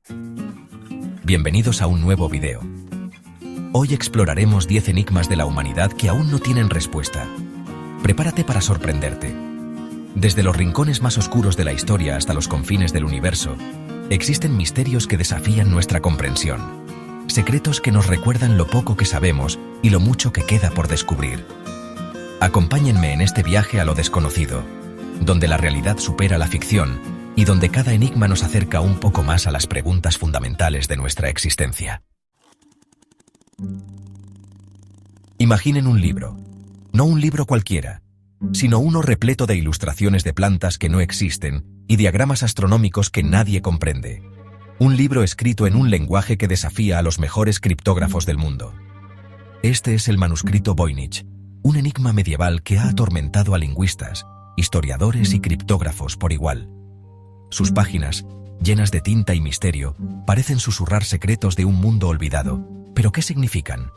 Bienvenidos a un nuevo video. Hoy exploraremos 10 enigmas de la humanidad que aún no tienen respuesta. Prepárate para sorprenderte. Desde los rincones más oscuros de la historia hasta los confines del universo, existen misterios que desafían nuestra comprensión. Secretos que nos recuerdan lo poco que sabemos y lo mucho que queda por descubrir. Acompáñenme en este viaje a lo desconocido, donde la realidad supera la ficción y donde cada enigma nos acerca un poco más a las preguntas fundamentales de nuestra existencia. Imaginen un libro, no un libro cualquiera, sino uno repleto de ilustraciones de plantas que no existen y diagramas astronómicos que nadie comprende. Un libro escrito en un lenguaje que desafía a los mejores criptógrafos del mundo. Este es el manuscrito Voynich, un enigma medieval que ha atormentado a lingüistas, historiadores y criptógrafos por igual. Sus páginas, llenas de tinta y misterio, parecen susurrar secretos de un mundo olvidado. ¿Pero qué significan?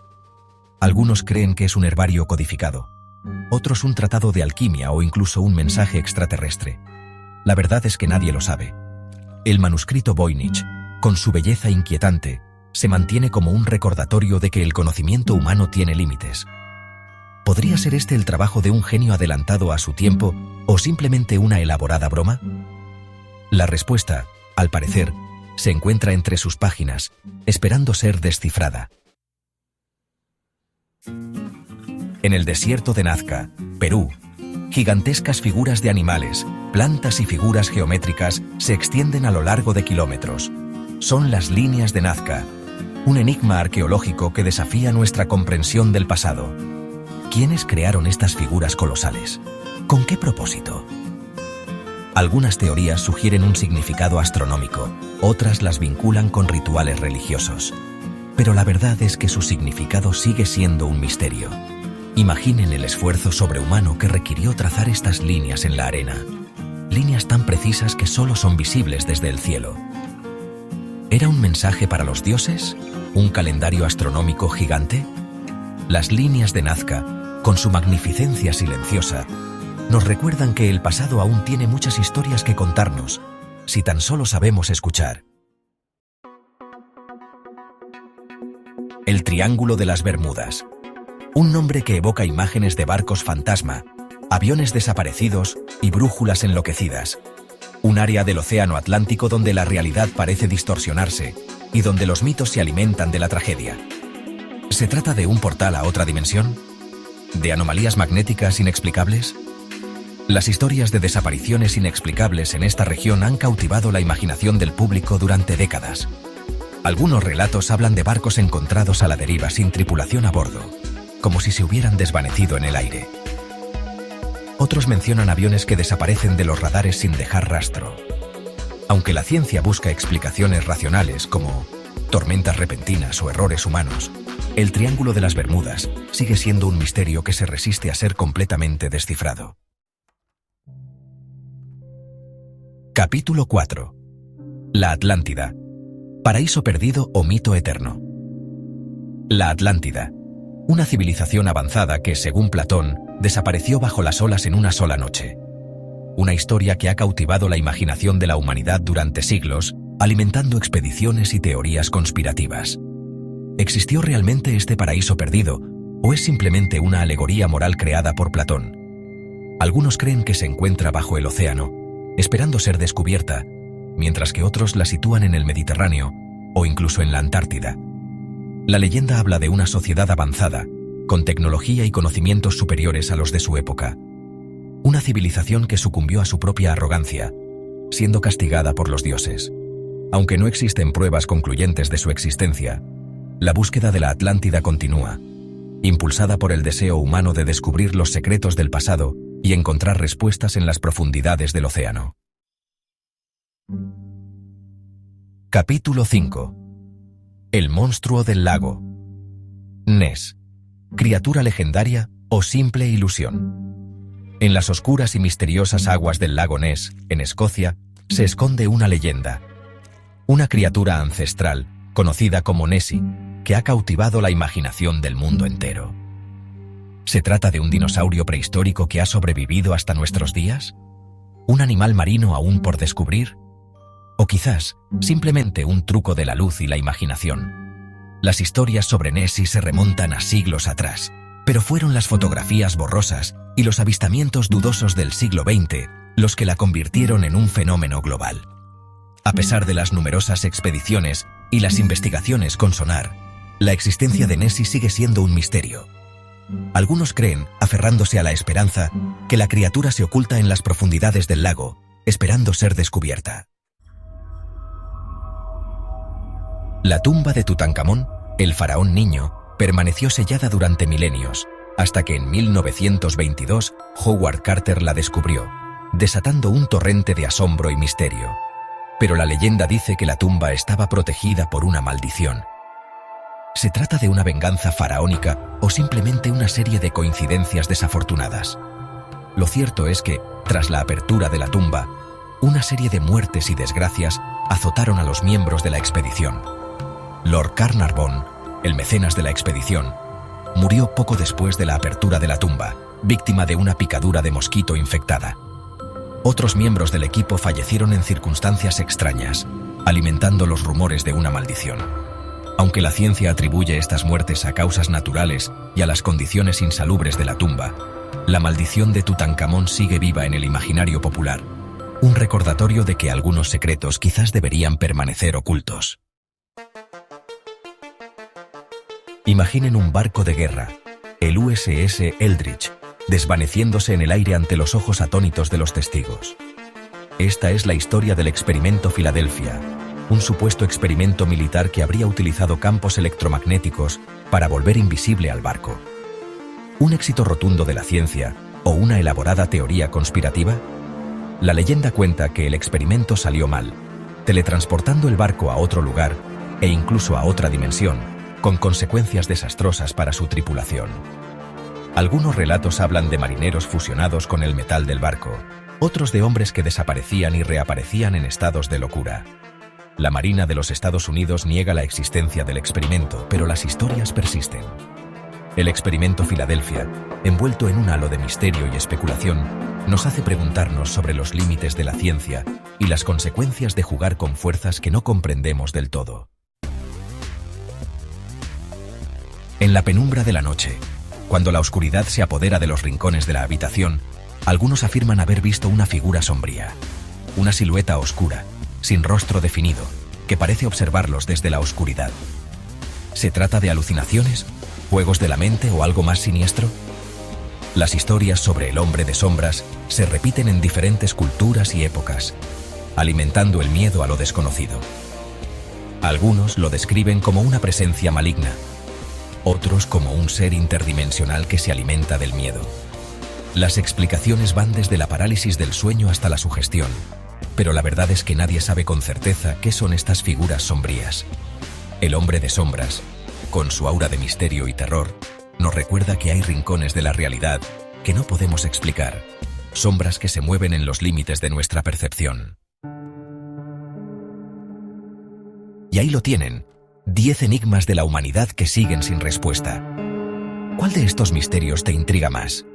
Algunos creen que es un herbario codificado, otros un tratado de alquimia o incluso un mensaje extraterrestre. La verdad es que nadie lo sabe. El manuscrito Voynich, con su belleza inquietante, se mantiene como un recordatorio de que el conocimiento humano tiene límites. ¿Podría ser este el trabajo de un genio adelantado a su tiempo o simplemente una elaborada broma? La respuesta, al parecer, se encuentra entre sus páginas, esperando ser descifrada. En el desierto de Nazca, Perú, gigantescas figuras de animales, plantas y figuras geométricas se extienden a lo largo de kilómetros. Son las líneas de Nazca, un enigma arqueológico que desafía nuestra comprensión del pasado. ¿Quiénes crearon estas figuras colosales? ¿Con qué propósito? Algunas teorías sugieren un significado astronómico, otras las vinculan con rituales religiosos. Pero la verdad es que su significado sigue siendo un misterio. Imaginen el esfuerzo sobrehumano que requirió trazar estas líneas en la arena. Líneas tan precisas que solo son visibles desde el cielo. ¿Era un mensaje para los dioses? ¿Un calendario astronómico gigante? Las líneas de Nazca, con su magnificencia silenciosa, nos recuerdan que el pasado aún tiene muchas historias que contarnos, si tan solo sabemos escuchar. El Triángulo de las Bermudas. Un nombre que evoca imágenes de barcos fantasma, aviones desaparecidos y brújulas enloquecidas. Un área del océano Atlántico donde la realidad parece distorsionarse y donde los mitos se alimentan de la tragedia. ¿Se trata de un portal a otra dimensión? ¿De anomalías magnéticas inexplicables? Las historias de desapariciones inexplicables en esta región han cautivado la imaginación del público durante décadas. Algunos relatos hablan de barcos encontrados a la deriva sin tripulación a bordo, como si se hubieran desvanecido en el aire. Otros mencionan aviones que desaparecen de los radares sin dejar rastro. Aunque la ciencia busca explicaciones racionales como tormentas repentinas o errores humanos, el Triángulo de las Bermudas sigue siendo un misterio que se resiste a ser completamente descifrado. Capítulo 4. La Atlántida. Paraíso perdido o mito eterno. La Atlántida. Una civilización avanzada que, según Platón, desapareció bajo las olas en una sola noche. Una historia que ha cautivado la imaginación de la humanidad durante siglos, alimentando expediciones y teorías conspirativas. ¿Existió realmente este paraíso perdido o es simplemente una alegoría moral creada por Platón? Algunos creen que se encuentra bajo el océano, esperando ser descubierta, mientras que otros la sitúan en el Mediterráneo o incluso en la Antártida. La leyenda habla de una sociedad avanzada, con tecnología y conocimientos superiores a los de su época. Una civilización que sucumbió a su propia arrogancia, siendo castigada por los dioses. Aunque no existen pruebas concluyentes de su existencia, la búsqueda de la Atlántida continúa, impulsada por el deseo humano de descubrir los secretos del pasado y encontrar respuestas en las profundidades del océano. Capítulo 5. El monstruo del lago. Ness. Criatura legendaria o simple ilusión. En las oscuras y misteriosas aguas del lago Ness, en Escocia, se esconde una leyenda. Una criatura ancestral, conocida como Nessie, que ha cautivado la imaginación del mundo entero. ¿Se trata de un dinosaurio prehistórico que ha sobrevivido hasta nuestros días? ¿Un animal marino aún por descubrir? O quizás, simplemente un truco de la luz y la imaginación. Las historias sobre Nessie se remontan a siglos atrás, pero fueron las fotografías borrosas y los avistamientos dudosos del siglo XX los que la convirtieron en un fenómeno global. A pesar de las numerosas expediciones y las investigaciones con sonar, la existencia de Nessie sigue siendo un misterio. Algunos creen, aferrándose a la esperanza, que la criatura se oculta en las profundidades del lago, esperando ser descubierta. La tumba de Tutankamón, el faraón niño, permaneció sellada durante milenios, hasta que en 1922 Howard Carter la descubrió, desatando un torrente de asombro y misterio. Pero la leyenda dice que la tumba estaba protegida por una maldición. ¿Se trata de una venganza faraónica o simplemente una serie de coincidencias desafortunadas? Lo cierto es que, tras la apertura de la tumba, una serie de muertes y desgracias azotaron a los miembros de la expedición. Lord Carnarvon, el mecenas de la expedición, murió poco después de la apertura de la tumba, víctima de una picadura de mosquito infectada. Otros miembros del equipo fallecieron en circunstancias extrañas, alimentando los rumores de una maldición. Aunque la ciencia atribuye estas muertes a causas naturales y a las condiciones insalubres de la tumba, la maldición de Tutankamón sigue viva en el imaginario popular, un recordatorio de que algunos secretos quizás deberían permanecer ocultos. Imaginen un barco de guerra, el USS Eldridge, desvaneciéndose en el aire ante los ojos atónitos de los testigos. Esta es la historia del experimento Filadelfia, un supuesto experimento militar que habría utilizado campos electromagnéticos para volver invisible al barco. ¿Un éxito rotundo de la ciencia o una elaborada teoría conspirativa? La leyenda cuenta que el experimento salió mal, teletransportando el barco a otro lugar e incluso a otra dimensión, con consecuencias desastrosas para su tripulación. Algunos relatos hablan de marineros fusionados con el metal del barco, otros de hombres que desaparecían y reaparecían en estados de locura. La Marina de los Estados Unidos niega la existencia del experimento, pero las historias persisten. El experimento Filadelfia, envuelto en un halo de misterio y especulación, nos hace preguntarnos sobre los límites de la ciencia y las consecuencias de jugar con fuerzas que no comprendemos del todo. En la penumbra de la noche, cuando la oscuridad se apodera de los rincones de la habitación, algunos afirman haber visto una figura sombría, una silueta oscura, sin rostro definido, que parece observarlos desde la oscuridad. ¿Se trata de alucinaciones, juegos de la mente o algo más siniestro? Las historias sobre el hombre de sombras se repiten en diferentes culturas y épocas, alimentando el miedo a lo desconocido. Algunos lo describen como una presencia maligna, otros como un ser interdimensional que se alimenta del miedo. Las explicaciones van desde la parálisis del sueño hasta la sugestión, pero la verdad es que nadie sabe con certeza qué son estas figuras sombrías. El hombre de sombras, con su aura de misterio y terror, nos recuerda que hay rincones de la realidad que no podemos explicar, sombras que se mueven en los límites de nuestra percepción. Y ahí lo tienen, 10 enigmas de la humanidad que siguen sin respuesta. ¿Cuál de estos misterios te intriga más?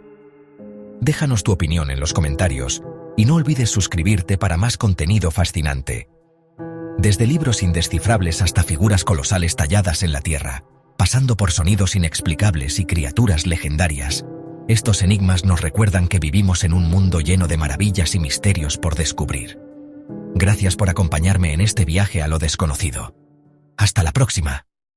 Déjanos tu opinión en los comentarios y no olvides suscribirte para más contenido fascinante. Desde libros indescifrables hasta figuras colosales talladas en la tierra, pasando por sonidos inexplicables y criaturas legendarias, estos enigmas nos recuerdan que vivimos en un mundo lleno de maravillas y misterios por descubrir. Gracias por acompañarme en este viaje a lo desconocido. Hasta la próxima.